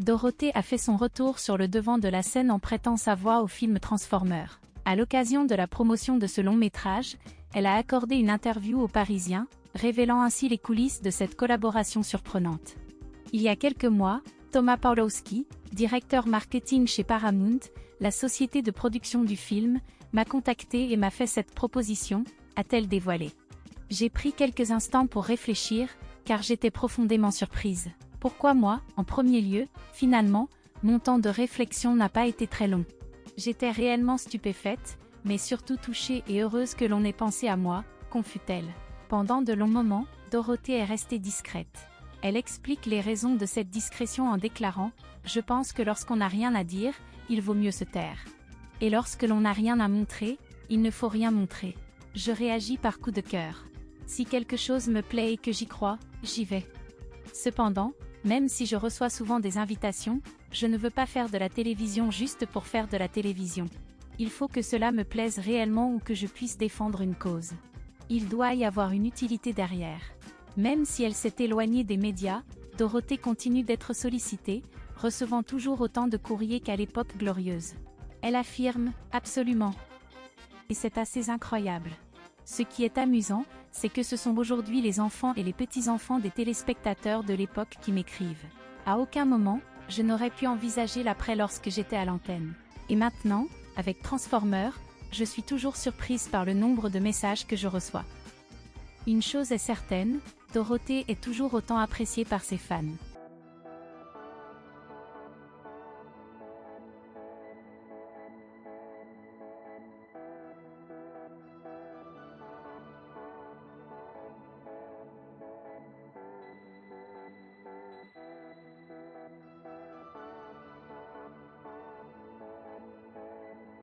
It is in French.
Dorothée a fait son retour sur le devant de la scène en prêtant sa voix au film Transformers. À l'occasion de la promotion de ce long métrage, elle a accordé une interview aux Parisiens, révélant ainsi les coulisses de cette collaboration surprenante. Il y a quelques mois, Thomas Pawlowski, directeur marketing chez Paramount, la société de production du film, m'a contacté et m'a fait cette proposition, a-t-elle dévoilé. J'ai pris quelques instants pour réfléchir, car j'étais profondément surprise. Pourquoi moi, en premier lieu? Finalement, mon temps de réflexion n'a pas été très long. J'étais réellement stupéfaite, mais surtout touchée et heureuse que l'on ait pensé à moi, confie-t-elle. Pendant de longs moments, Dorothée est restée discrète. Elle explique les raisons de cette discrétion en déclarant « Je pense que lorsqu'on n'a rien à dire, il vaut mieux se taire. Et lorsque l'on n'a rien à montrer, il ne faut rien montrer. Je réagis par coup de cœur. Si quelque chose me plaît et que j'y crois, j'y vais. Cependant, même si je reçois souvent des invitations, je ne veux pas faire de la télévision juste pour faire de la télévision. Il faut que cela me plaise réellement ou que je puisse défendre une cause. Il doit y avoir une utilité derrière. » Même si elle s'est éloignée des médias, Dorothée continue d'être sollicitée, recevant toujours autant de courriers qu'à l'époque glorieuse. Elle affirme « Absolument. Et c'est assez incroyable. Ce qui est amusant, c'est que ce sont aujourd'hui les enfants et les petits-enfants des téléspectateurs de l'époque qui m'écrivent. À aucun moment, je n'aurais pu envisager l'après lorsque j'étais à l'antenne. Et maintenant, avec Transformers, je suis toujours surprise par le nombre de messages que je reçois. Une chose est certaine, Dorothée est toujours autant appréciée par ses fans.